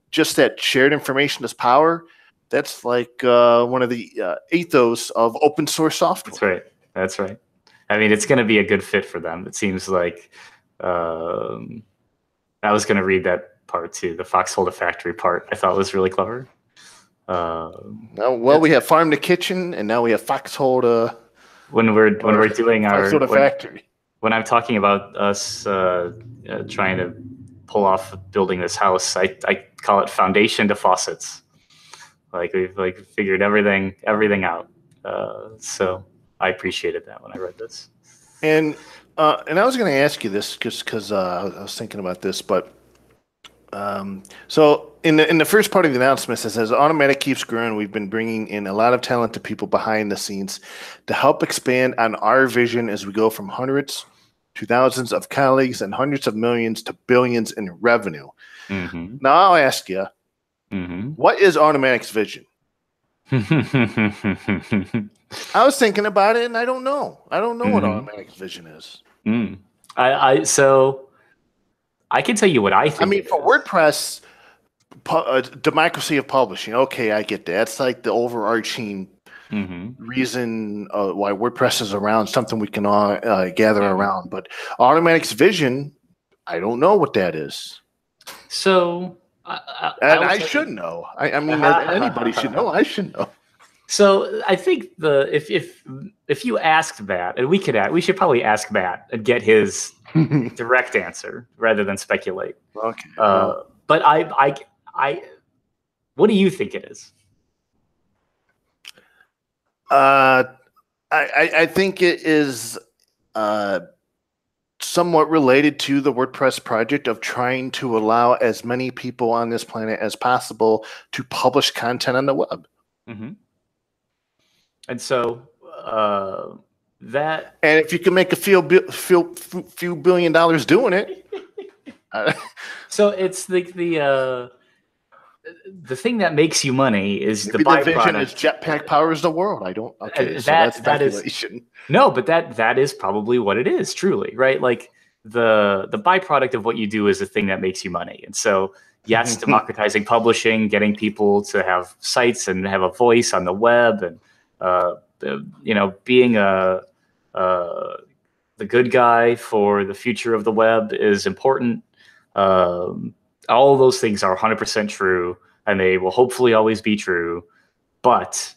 just that shared information as power. That's like one of the ethos of open source software. That's right. I mean, it's going to be a good fit for them. It seems like I was going to read that part too. The Foxhole to Factory part I thought was really clever. We have Farm to Kitchen, and now we have Foxhole to. When we're doing our Foxhole to Factory. When I'm talking about us trying to pull off building this house, I call it foundation to faucets. Like we've figured everything out. So I appreciated that when I read this. And I was going to ask you this because I was thinking about this, but so in the first part of the announcement, it says Automattic keeps growing. We've been bringing in a lot of talented people behind the scenes to help expand on our vision as we go from hundreds to thousands of colleagues and hundreds of millions to billions in revenue. Mm-hmm. Now I'll ask you. Mm-hmm. What is Automattic's vision? I was thinking about it, and I don't know. I don't know what Automattic's vision is. So I can tell you what I think. I mean, for WordPress, democracy of publishing. Okay, I get that. It's like the overarching reason why WordPress is around. Something we can all gather around. But Automattic's vision, I don't know what that is. So. I should know. I mean, anybody should know. I should know. So I think if you asked Matt, and we should probably ask Matt and get his direct answer rather than speculate. Okay. But I what do you think it is? I think it is somewhat related to the WordPress project of trying to allow as many people on this planet as possible to publish content on the web. Mm-hmm. And so that, and if you can make a few $1 billion doing it, so it's the thing that makes you money is the byproduct. The vision is Jetpack powers the world. I don't. Okay, so that's speculation. No, but that is probably what it is, truly, right? Like the byproduct of what you do is the thing that makes you money. And so, yes, democratizing publishing, getting people to have sites and have a voice on the web, and being the good guy for the future of the web is important. All those things are 100% true, and they will hopefully always be true. But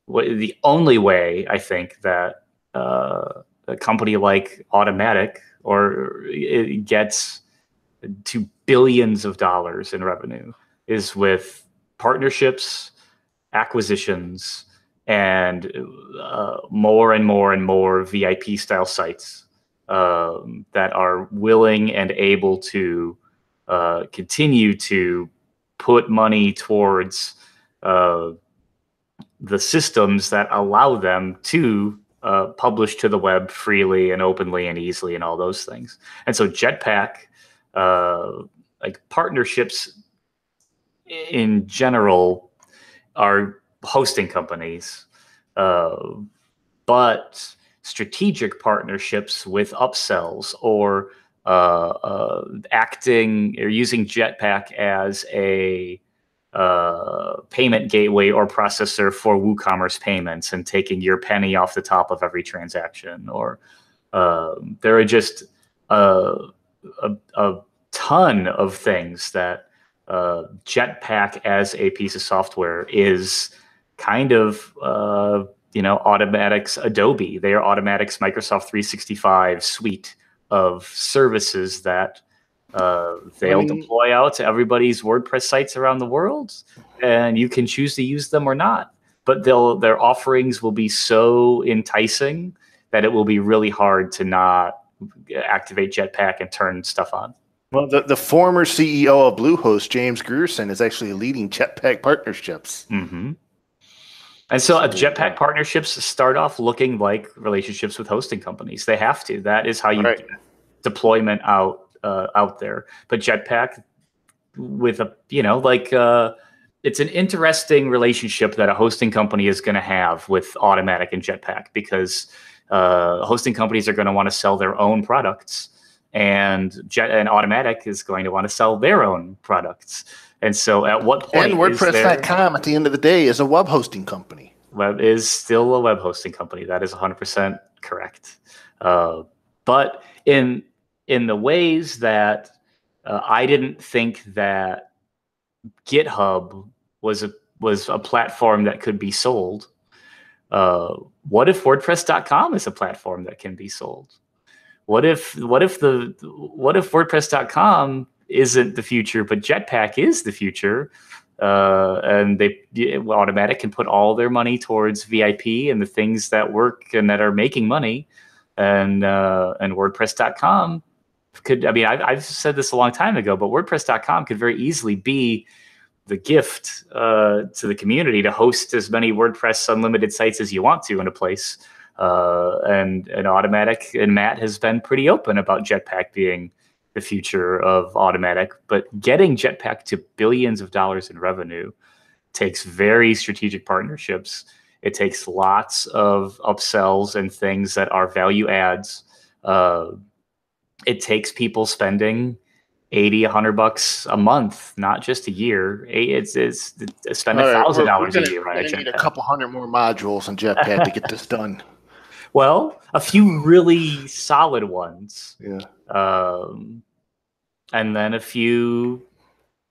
the only way I think that a company like Automattic or it gets to billions of dollars in revenue is with partnerships, acquisitions, and more and more and more VIP style sites that are willing and able to continue to put money towards the systems that allow them to publish to the web freely and openly and easily and all those things. And so Jetpack, like partnerships in general, are hosting companies, but strategic partnerships with upsells or acting or using Jetpack as a payment gateway or processor for WooCommerce payments and taking your penny off the top of every transaction. Or there are just a ton of things that Jetpack as a piece of software is kind of Automattic's Adobe. They are Automattic's Microsoft 365 suite of services that they'll deploy out to everybody's WordPress sites around the world, and you can choose to use them or not. But their offerings will be so enticing that it will be really hard to not activate Jetpack and turn stuff on. Well, the former CEO of Bluehost, James Grierson, is actually leading Jetpack partnerships. Mm-hmm. And so Jetpack partnerships start off looking like relationships with hosting companies. They have to. That is how you get deployment out there. But Jetpack, with it's an interesting relationship that a hosting company is going to have with Automattic and Jetpack, because hosting companies are going to want to sell their own products, and Automattic is going to want to sell their own products. And so at what point... And WordPress.com at the end of the day is a web hosting company. Web is still a web hosting company. That is 100% correct. But in the ways that I didn't think that GitHub was a platform that could be sold, what if WordPress.com is a platform that can be sold? What if WordPress.com isn't the future, but Jetpack is the future, and Automattic can put all their money towards VIP and the things that work and that are making money, and WordPress.com could. I mean, I've said this a long time ago, but WordPress.com could very easily be the gift to the community to host as many WordPress unlimited sites as you want to in a place. And Automattic and Matt has been pretty open about Jetpack being the future of Automattic, but getting Jetpack to billions of dollars in revenue takes very strategic partnerships. It takes lots of upsells and things that are value adds. It takes people spending $80-$100 a month, not just a year. It's spend $1,000 a year on a Jetpack. Need a couple hundred more modules on Jetpack to get this done. Well, a few really solid ones. Yeah. And then a few,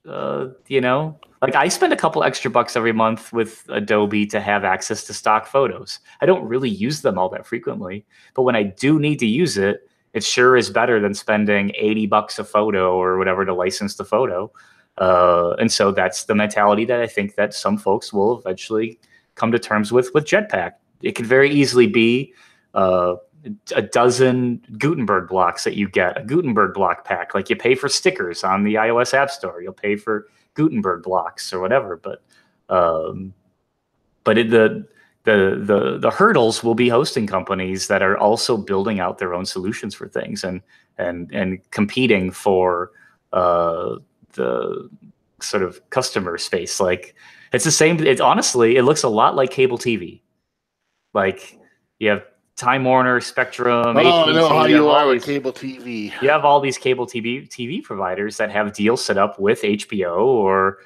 like I spend a couple extra bucks every month with Adobe to have access to stock photos. I don't really use them all that frequently, but when I do need to use it, it sure is better than spending $80 a photo or whatever to license the photo. And so that's the mentality that I think that some folks will eventually come to terms with Jetpack. It could very easily be a dozen Gutenberg blocks that you get, a Gutenberg block pack. Like you pay for stickers on the iOS App Store, you'll pay for Gutenberg blocks or whatever. But the hurdles will be hosting companies that are also building out their own solutions for things and competing for the sort of customer space. Like it's the same. It's honestly, it looks a lot like cable TV. Like you have Time Warner, Spectrum, Oh, AT&T. I know how you are with these, cable TV. you have all these cable TV providers that have deals set up with HBO or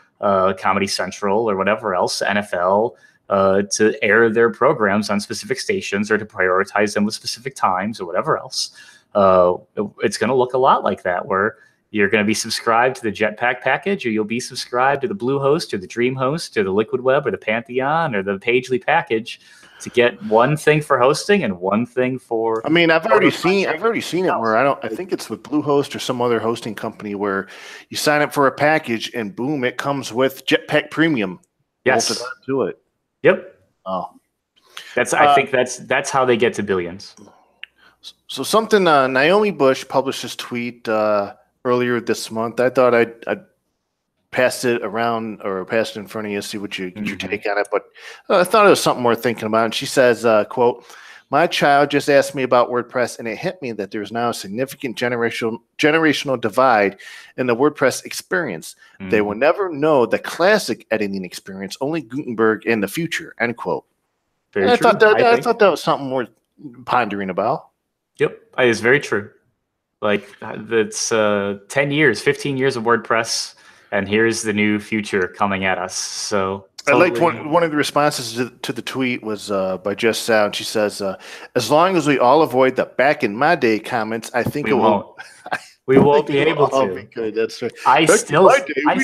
Comedy Central or whatever else, NFL, to air their programs on specific stations or to prioritize them with specific times or whatever else. It's going to look a lot like that, where you're going to be subscribed to the Jetpack package, or you'll be subscribed to the Bluehost or the DreamHost or the Liquid Web or the Pantheon or the Pagely package to get one thing for hosting and one thing for. I mean, I've already seen it where I think it's with Bluehost or some other hosting company where you sign up for a package and boom, it comes with Jetpack Premium. Yes. To it. Yep. Oh, I think that's how they get to billions. So something Naomi Bush published this tweet earlier this month. I thought I'd pass it around or pass it in front of you, see what your take on it. But I thought it was something worth thinking about. And she says, quote, "My child just asked me about WordPress, and it hit me that there's now a significant generational divide in the WordPress experience. They will never know the classic editing experience, only Gutenberg in the future," end quote. I thought that was something worth pondering about. Yep, it's very true. Like, it's 10 years, 15 years of WordPress, and here's the new future coming at us. So totally. I liked one of the responses to the tweet was by Just Sound. She says, "As long as we all avoid the back in my day comments, I think we won't be able to." Be good. That's right. We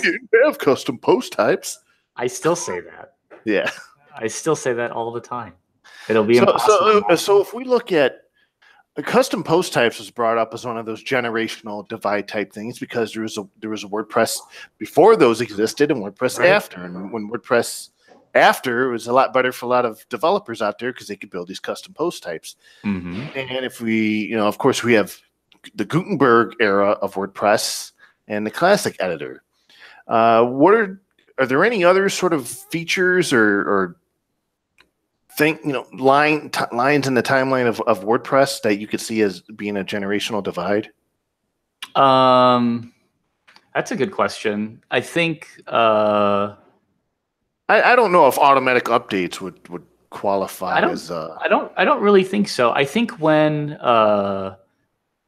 didn't have custom post types. I still say that. Yeah, I still say that all the time. It'll be impossible. So if we look at custom post types was brought up as one of those generational divide type things because there was a WordPress before those existed and WordPress after. And when WordPress after, it was a lot better for a lot of developers out there because they could build these custom post types. And if we, of course, we have the Gutenberg era of WordPress and the classic editor. Are there any other sort of features or lines in the timeline of WordPress that you could see as being a generational divide? That's a good question. I think I don't know if automatic updates would qualify as I don't really think so. I think when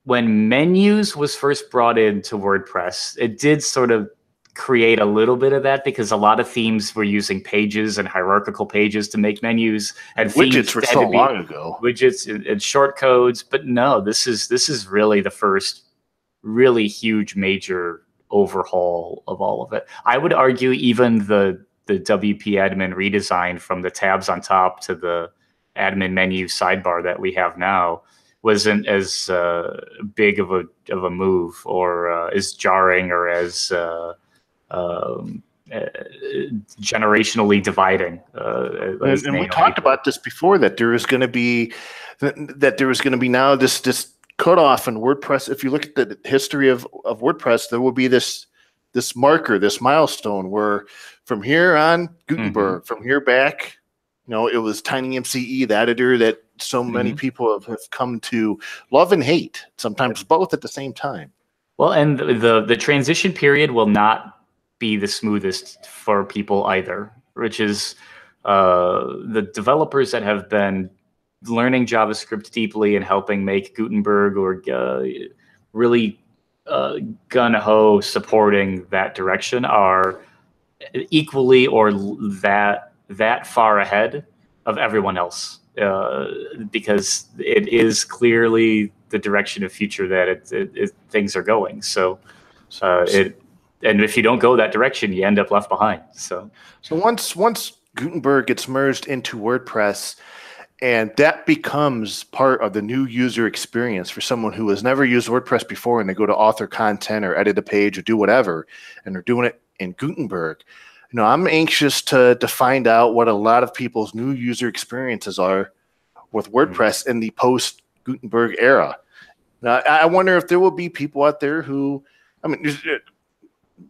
menus was first brought into WordPress, it did sort of create a little bit of that because a lot of themes were using pages and hierarchical pages to make menus, and widgets were so long ago. Widgets and short codes, but no, this is really the first really huge major overhaul of all of it. I would argue even the WP admin redesign from the tabs on top to the admin menu sidebar that we have now wasn't as big of a move or as jarring or as generationally dividing. And we talked about this before, that there was going to be now this cutoff in WordPress. If you look at the history of WordPress, there will be this marker, this milestone where from here on Gutenberg, from here back, it was TinyMCE, the editor that so many people have come to love and hate, sometimes both at the same time. Well, and the transition period will not be the smoothest for people either, which is the developers that have been learning JavaScript deeply and helping make Gutenberg or really gung-ho supporting that direction are equally or that far ahead of everyone else, because it is clearly the direction of future that things are going. So and if you don't go that direction, you end up left behind. So once Gutenberg gets merged into WordPress, and that becomes part of the new user experience for someone who has never used WordPress before, and they go to author content or edit a page or do whatever, and they're doing it in Gutenberg. I'm anxious to find out what a lot of people's new user experiences are with WordPress in the post Gutenberg era. Now, I wonder if there will be people out there who,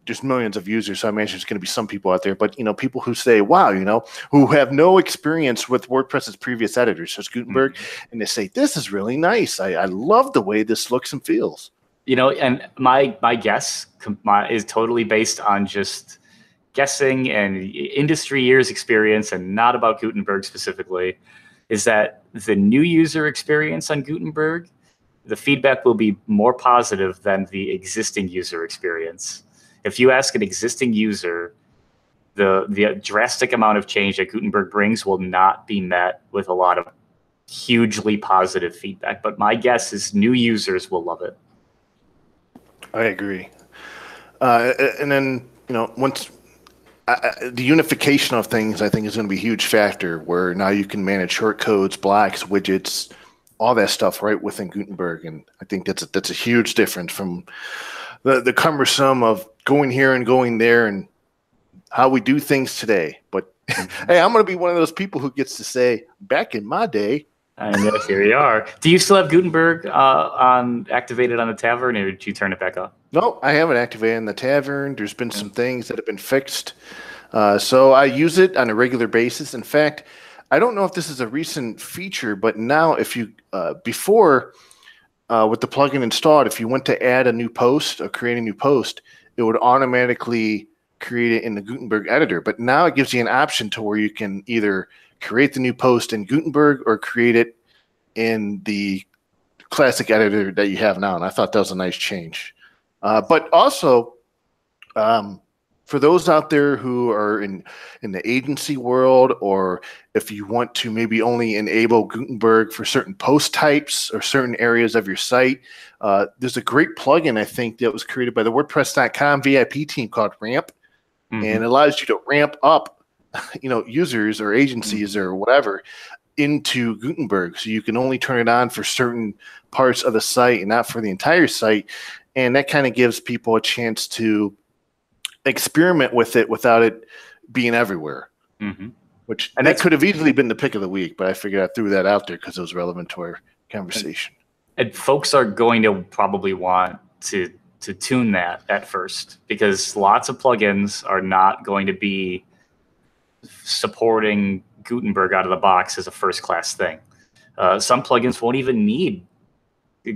there's millions of users, so I imagine there's going to be some people out there, but people who say, wow, who have no experience with WordPress's previous editors, so it's Gutenberg, and they say, this is really nice. I love the way this looks and feels. And my guess is totally based on just guessing and industry years experience and not about Gutenberg specifically. is that the new user experience on Gutenberg, the feedback will be more positive than the existing user experience. If you ask an existing user, the drastic amount of change that Gutenberg brings will not be met with a lot of hugely positive feedback. But my guess is new users will love it. I agree. And then, once the unification of things, I think, is going to be a huge factor, where now you can manage shortcodes, blocks, widgets, all that stuff right within Gutenberg. And I think that's a huge difference from the cumbersome of going here and going there and how we do things today. But hey, I'm going to be one of those people who gets to say, back in my day. I know, here you are. Do you still have Gutenberg activated on the Tavern, or did you turn it back off? No, I haven't activated in the Tavern. There's been some things that have been fixed. So I use it on a regular basis. In fact, I don't know if this is a recent feature, but now if you, before with the plugin installed, if you went to add a new post or create a new post, it would automatically create it in the Gutenberg editor. But now it gives you an option to where you can either create the new post in Gutenberg or create it in the classic editor that you have now. And I thought that was a nice change. But also, for those out there who are in the agency world, or if you want to maybe only enable Gutenberg for certain post types or certain areas of your site, there's a great plugin, I think, that was created by the WordPress.com VIP team called Ramp, and it allows you to ramp up, users or agencies or whatever into Gutenberg. So you can only turn it on for certain parts of the site and not for the entire site. And that kind of gives people a chance to experiment with it without it being everywhere. Which, and that could have easily been the pick of the week, but I figured I threw that out there because it was relevant to our conversation. And folks are going to probably want to tune that at first, because lots of plugins are not going to be supporting Gutenberg out of the box as a first-class thing. Some plugins won't even need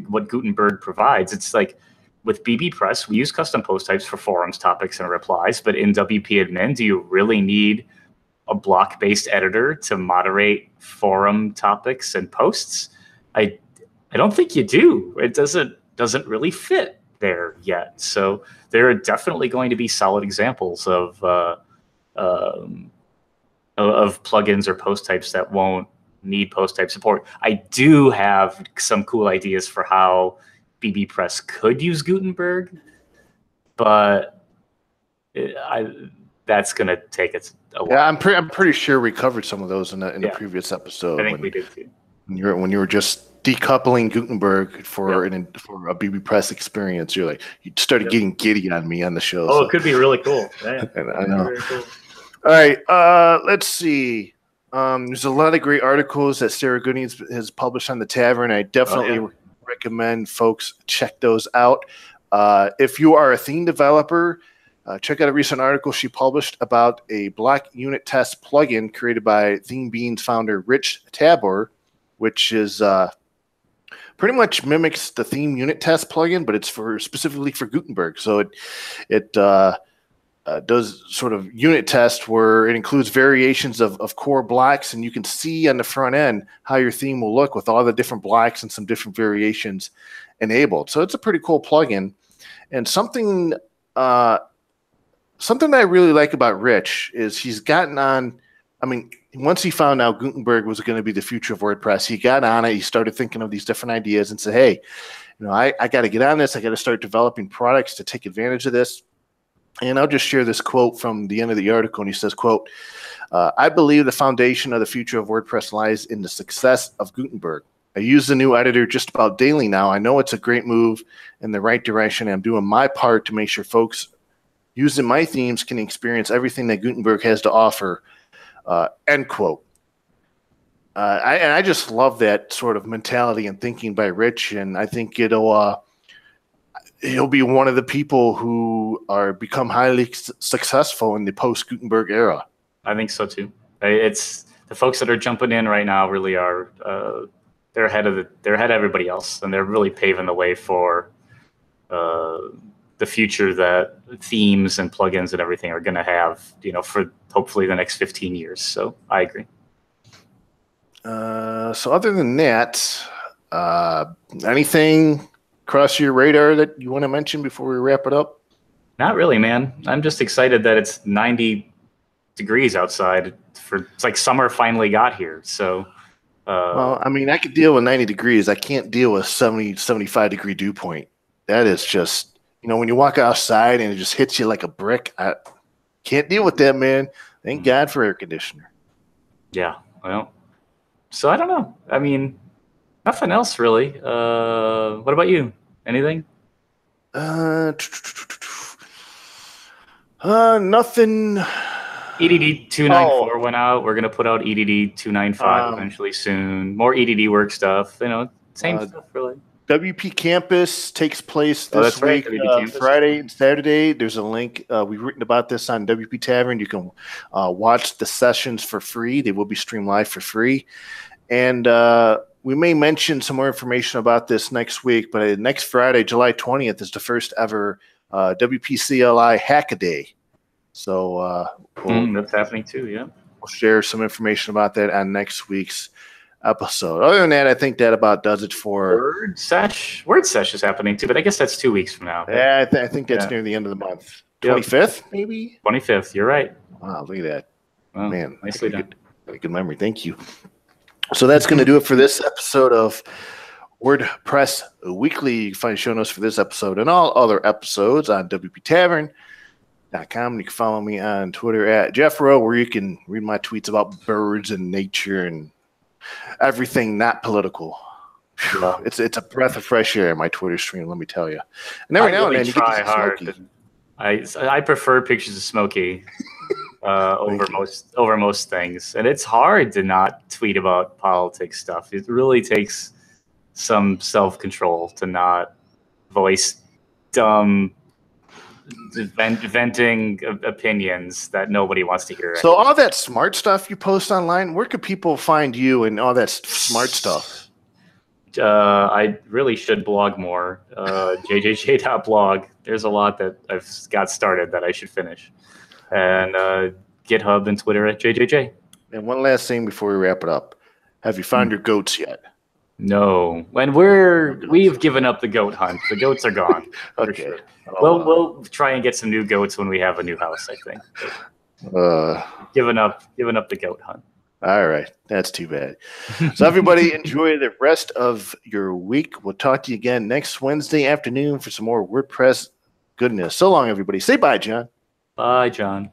what Gutenberg provides. It's like with bbPress, we use custom post types for forums, topics, and replies. But in WP Admin, do you really need a block-based editor to moderate forum topics and posts? I don't think you do. It doesn't really fit there yet. So there are definitely going to be solid examples of plugins or post types that won't need post type support. I do have some cool ideas for how bbPress could use Gutenberg, but that's going to take a while. Yeah, I'm pretty sure we covered some of those in the previous episode. I think we did too. When you were just decoupling Gutenberg for a bbPress experience, you started getting giddy on me on the show. Oh, so. It could be really cool. Yeah. I know. Very cool. All right, let's see. There's a lot of great articles that Sarah Gooding has published on the Tavern. I definitely recommend folks check those out. If you are a theme developer, check out a recent article she published about a block unit test plugin created by ThemeBeans founder Rich Tabor, which is pretty much mimics the theme unit test plugin, but it's specifically for Gutenberg. So it does sort of unit test where it includes variations of core blocks, and you can see on the front end how your theme will look with all the different blocks and some different variations enabled. So it's a pretty cool plugin. And something that I really like about Rich is he's gotten on, once he found out Gutenberg was going to be the future of WordPress, he got on it. He started thinking of these different ideas and said, hey, I got to get on this. I got to start developing products to take advantage of this. And I'll just share this quote from the end of the article. And he says, quote, I believe the foundation of the future of WordPress lies in the success of Gutenberg. I use the new editor just about daily now. I know it's a great move in the right direction. I'm doing my part to make sure folks using my themes can experience everything that Gutenberg has to offer, end quote. I just love that sort of mentality and thinking by Rich. And I think he'll be one of the people who are become highly successful in the post-Gutenberg era. I think so too. It's the folks that are jumping in right now really are they're ahead of everybody else, and they're really paving the way for the future that themes and plugins and everything are going to have, for hopefully the next 15 years. So I agree. So other than that, anything cross your radar that you want to mention before we wrap it up? Not really, man. I'm just excited that it's 90 degrees outside. It's like summer finally got here. So, Well, I mean, I could deal with 90 degrees. I can't deal with 70, 75-degree dew point. That is just, when you walk outside and it just hits you like a brick, I can't deal with that, man. Thank God for air conditioner. Yeah, well, so I don't know. I mean, nothing else really. What about you? Anything? Nothing. EDD 294 went out. We're gonna put out EDD 295 eventually soon. More EDD work stuff. Same stuff really. WP Campus takes place this week, Friday and Saturday. There's a link. We've written about this on WP Tavern. You can watch the sessions for free. They will be streamed live for free. And we may mention some more information about this next week, but next Friday, July 20th, is the first ever WPCLI Hack-A-Day. So that's happening too, yeah. We'll share some information about that on next week's episode. Other than that, I think that about does it for Word Sesh. Word Sesh is happening too, but I guess that's 2 weeks from now. Yeah, I think that's near the end of the month. 25th, maybe? 25th, you're right. Wow, look at that. Well, man, nicely done. Good memory. Thank you. So that's going to do it for this episode of WordPress Weekly. You can find show notes for this episode and all other episodes on WPTavern.com. You can follow me on Twitter at Jeffro, where you can read my tweets about birds and nature and everything not political. Yeah. It's a breath of fresh air in my Twitter stream, let me tell you. And every now and then you get to hard. I prefer pictures of Smokey over most things, and it's hard to not tweet about politics stuff. It really takes some self-control to not voice dumb venting opinions that nobody wants to hear. So all that smart stuff you post online, where could people find you and all that smart stuff? I really should blog more. JJJ.blog. There's a lot that I've got started that I should finish. And GitHub and Twitter at JJJ. And one last thing before we wrap it up. Have you found your goats yet? No. And we've given up the goat hunt. The goats are gone. Okay. Sure. We'll try and get some new goats when we have a new house, I think. Given up the goat hunt. All right. That's too bad. So everybody enjoy the rest of your week. We'll talk to you again next Wednesday afternoon for some more WordPress goodness. So long, everybody. Say bye, John. Bye, John.